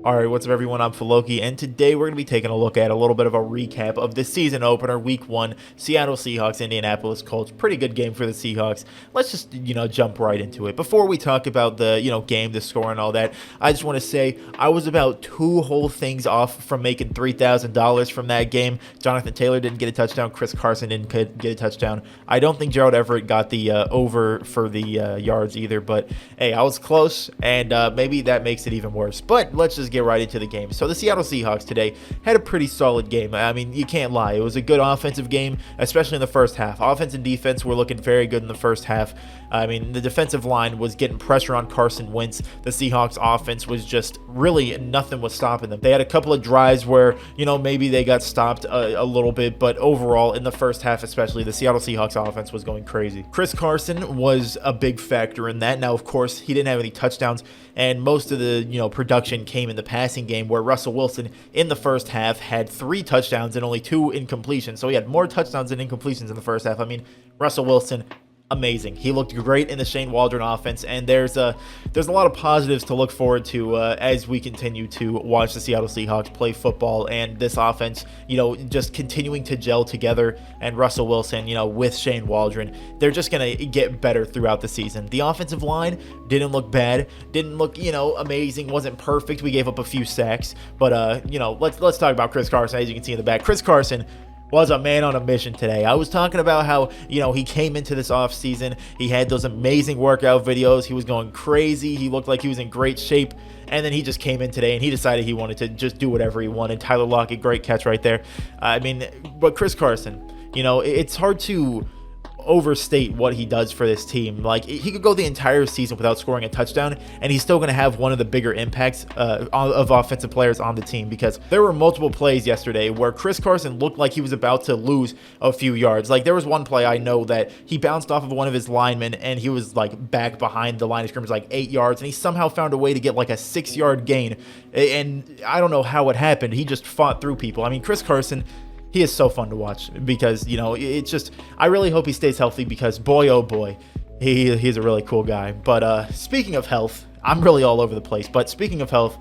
Alright, what's up everyone, I'm Filoki, and today we're going to be taking a look at a little bit of a recap of the season opener, Week 1, Seattle Seahawks, Indianapolis Colts. Pretty good game for the Seahawks. Let's just, jump right into it. Before we talk about the, game, the score, and all that, I just want to say I was about 2 whole things off from making $3,000 from that game. Jonathan Taylor didn't get a touchdown. Chris Carson didn't get a touchdown. I don't think Gerald Everett got the over for the yards either, but hey, I was close, and maybe that makes it even worse. But let's just get right into the game. So the Seattle Seahawks today had a pretty solid game. I mean, you can't lie. It was a good offensive game, especially in the first half. Offense and defense were looking very good in the first half. I mean, the defensive line was getting pressure on Carson Wentz. The Seahawks offense was just really nothing was stopping them. They had a couple of drives where, maybe they got stopped a little bit, but overall in the first half especially, the Seattle Seahawks offense was going crazy. Chris Carson was a big factor in that. Now, of course, he didn't have any touchdowns, and most of the, production came in the passing game, where Russell Wilson in the first half had 3 touchdowns and only 2 incompletions. So he had more touchdowns than incompletions in the first half. I mean, Russell Wilson, amazing. He looked great in the Shane Waldron offense, and there's a lot of positives to look forward to as we continue to watch the Seattle Seahawks play football, and this offense, just continuing to gel together, and Russell Wilson, with Shane Waldron, they're just going to get better throughout the season. The offensive line didn't look bad, didn't look, amazing, wasn't perfect. We gave up a few sacks, but, let's talk about Chris Carson. As you can see in the back, Chris Carson was a man on a mission today. I was talking about how, he came into this offseason. He had those amazing workout videos. He was going crazy. He looked like he was in great shape. And then he just came in today and he decided he wanted to just do whatever he wanted. Tyler Lockett, great catch right there. But Chris Carson, it's hard to overstate what he does for this team. Like, he could go the entire season without scoring a touchdown, and he's still going to have one of the bigger impacts of offensive players on the team, because there were multiple plays yesterday where Chris Carson looked like he was about to lose a few yards. Like, there was one play I know that he bounced off of one of his linemen, and he was like back behind the line of scrimmage like 8 yards, and he somehow found a way to get like a 6-yard gain, and I don't know how it happened. He just fought through people. I mean, Chris Carson, he is so fun to watch, because, it's just, I really hope he stays healthy, because boy, oh boy, he's a really cool guy. But speaking of health, I'm really all over the place, but speaking of health,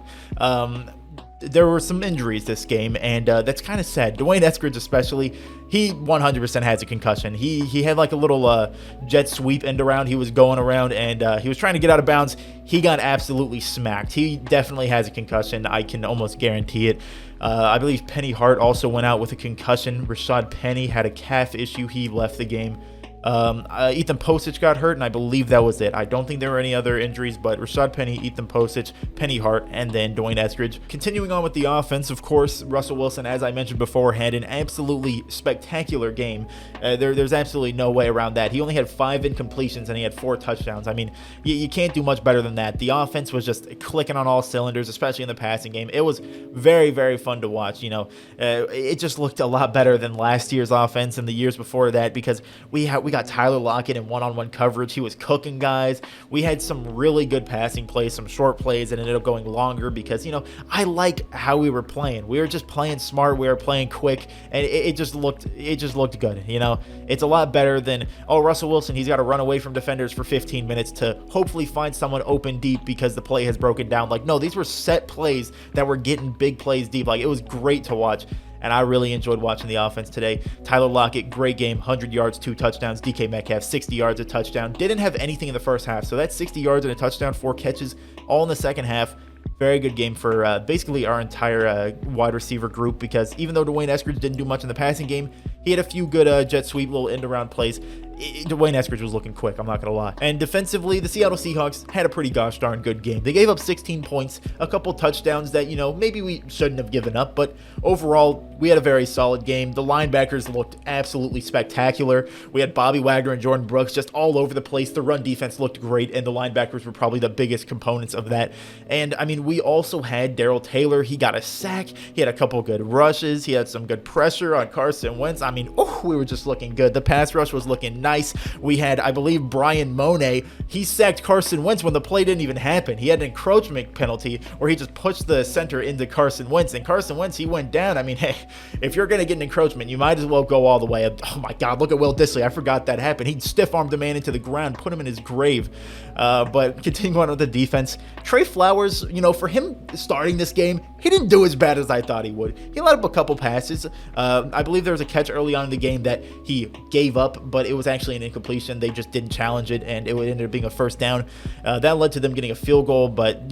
there were some injuries this game, and that's kind of sad. Dwayne Eskridge especially, he 100% has a concussion. He had like a little jet sweep end around. He was going around, and he was trying to get out of bounds. He got absolutely smacked. He definitely has a concussion. I can almost guarantee it. I believe Penny Hart also went out with a concussion. Rashad Penny had a calf issue. He left the game. Ethan Posich got hurt, and I believe that was it. I don't think there were any other injuries, but Rashad Penny, Ethan Posich, Penny Hart, and then Dwayne Eskridge. Continuing on with the offense, of course, Russell Wilson, as I mentioned before, had an absolutely spectacular game. There's absolutely no way around that. He only had 5 incompletions, and he had 4 touchdowns. I mean, you can't do much better than that. The offense was just clicking on all cylinders, especially in the passing game. It was very, very fun to watch. It just looked a lot better than last year's offense and the years before that, because we got Tyler Lockett in one-on-one coverage. He was cooking guys. We had some really good passing plays, some short plays that ended up going longer, because, I like how we were playing. We were just playing smart. We were playing quick, and it just looked good. It's a lot better than, oh, Russell Wilson, he's got to run away from defenders for 15 minutes to hopefully find someone open deep because the play has broken down. Like, no, these were set plays that were getting big plays deep. Like, it was great to watch, and I really enjoyed watching the offense today. Tyler Lockett, great game, 100 yards, 2 touchdowns. DK Metcalf, 60 yards, a touchdown. Didn't have anything in the first half, so that's 60 yards and a touchdown, 4 catches, all in the second half. Very good game for basically our entire wide receiver group, because even though Dwayne Eskridge didn't do much in the passing game, he had a few good jet sweep, little end-around plays. Dwayne Eskridge was looking quick, I'm not going to lie. And defensively, the Seattle Seahawks had a pretty gosh darn good game. They gave up 16 points, a couple touchdowns that, maybe we shouldn't have given up, but overall, we had a very solid game. The linebackers looked absolutely spectacular. We had Bobby Wagner and Jordan Brooks just all over the place. The run defense looked great, and the linebackers were probably the biggest components of that. And, we also had Darrell Taylor. He got a sack. He had a couple good rushes. He had some good pressure on Carson Wentz. mean, we were just looking good. The pass rush was looking nice. We had, I believe, Brian Monet. He sacked Carson Wentz when the play didn't even happen. He had an encroachment penalty where he just pushed the center into Carson Wentz, and Carson Wentz, he went down. I mean, hey, if you're going to get an encroachment, you might as well go all the way. Oh my God, look at Will Dissly. I forgot that happened. He stiff-armed the man into the ground, put him in his grave. But continuing on with the defense, Trey Flowers, for him starting this game, he didn't do as bad as I thought he would. He let up a couple passes. I believe there was a catch early on in the game that he gave up, but it was actually an incompletion. They just didn't challenge it, and it ended up being a first down. That led to them getting a field goal, but,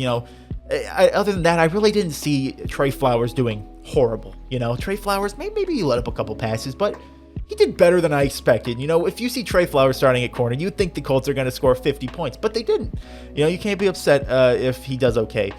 other than that, I really didn't see Trey Flowers doing horrible. Trey Flowers, maybe he let up a couple passes, but he did better than I expected. If you see Trey Flowers starting at corner, you'd think the Colts are going to score 50 points, but they didn't. You can't be upset if he does okay.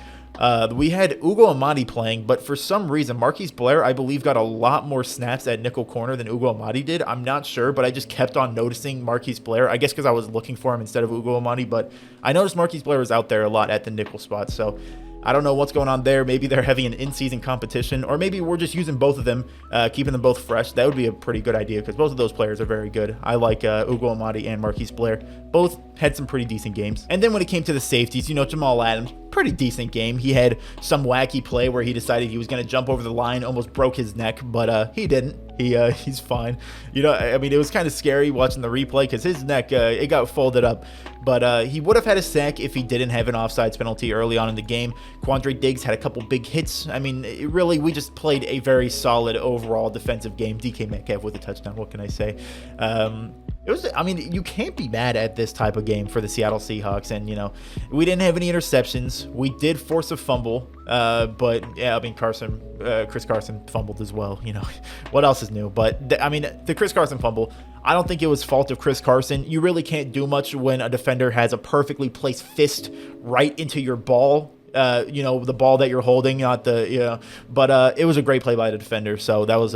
We had Ugo Amadi playing, but for some reason, Marquise Blair, I believe, got a lot more snaps at nickel corner than Ugo Amadi did. I'm not sure, but I just kept on noticing Marquise Blair. I guess because I was looking for him instead of Ugo Amadi, but I noticed Marquise Blair was out there a lot at the nickel spot, so I don't know what's going on there. Maybe they're having an in-season competition, or maybe we're just using both of them, keeping them both fresh. That would be a pretty good idea because both of those players are very good. I like Ugo Amadi and Marquise Blair. Both had some pretty decent games. And then when it came to the safeties, Jamal Adams, pretty decent game. He had some wacky play where he decided he was going to jump over the line, almost broke his neck, but he didn't. He's fine. It was kind of scary watching the replay because his neck, it got folded up. But he would have had a sack if he didn't have an offsides penalty early on in the game. Quandre Diggs had a couple big hits. We just played a very solid overall defensive game. DK Metcalf with a touchdown. What can I say? You can't be mad at this type of game for the Seattle Seahawks. And, we didn't have any interceptions. We did force a fumble. But, yeah, Chris Carson fumbled as well. What else is new? But, the Chris Carson fumble, I don't think it was fault of Chris Carson. You really can't do much when a defender has a perfectly placed fist right into your ball. The ball that you're holding, not the, but it was a great play by the defender. So that was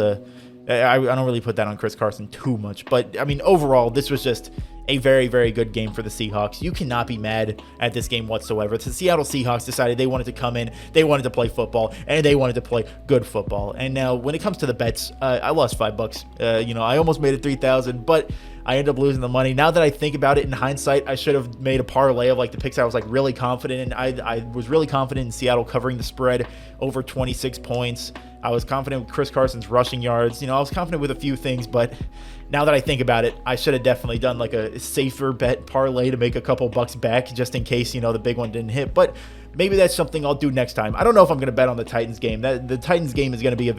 I don't really put that on Chris Carson too much, but overall, this was just a very, very good game for the Seahawks. You cannot be mad at this game whatsoever. The Seattle Seahawks decided they wanted to come in, they wanted to play football, and they wanted to play good football. And now, when it comes to the bets, I lost $5. I almost made it 3,000, but I ended up losing the money. Now that I think about it in hindsight, I should have made a parlay of the picks I was really confident in. I was really confident in Seattle covering the spread over 26 points. I was confident with Chris Carson's rushing yards. I was confident with a few things, but now that I think about it, I should have definitely done a safer bet parlay to make a couple bucks back just in case, the big one didn't hit. But maybe that's something I'll do next time. I don't know if I'm going to bet on the Titans game. The Titans game is going to be a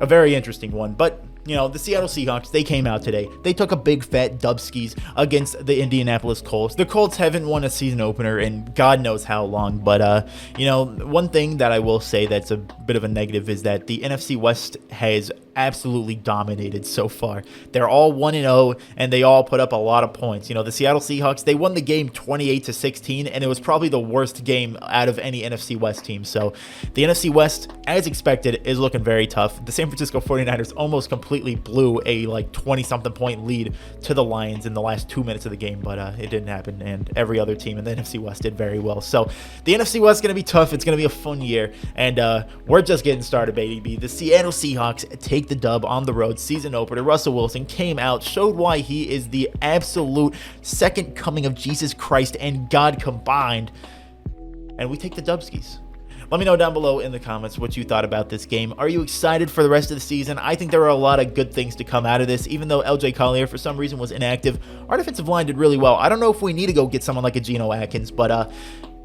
very interesting one. But the Seattle Seahawks, they came out today. They took a big fat dubskis against the Indianapolis Colts. The Colts haven't won a season opener in God knows how long, but one thing that I will say that's a bit of a negative is that the NFC West has absolutely dominated so far. They're all 1-0 and they all put up a lot of points. The Seattle Seahawks, they won the game 28-16, and it was probably the worst game out of any NFC West team. So the NFC West, as expected, is looking very tough. The San Francisco 49ers almost completely blew a 20-something point lead to the Lions in the last 2 minutes of the game, but it didn't happen, and every other team in the NFC West did very well. So the NFC West is going to be tough. It's going to be a fun year, and we're just getting started, baby. The Seattle Seahawks take the dub on the road. Season opener, Russell Wilson came out, showed why he is the absolute second coming of Jesus Christ and God combined, and we take the dubskis. Let me know down below in the comments what you thought about this game. Are you excited for the rest of the season? I think there are a lot of good things to come out of this, even though LJ Collier for some reason was inactive. Our defensive line did really well. I don't know if we need to go get someone like a Geno Atkins, but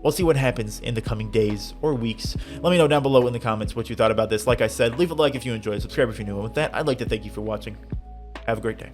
we'll see what happens in the coming days or weeks. Let me know down below in the comments what you thought about this. Like I said, leave a like if you enjoyed, subscribe if you're new. And with that, I'd like to thank you for watching. Have a great day.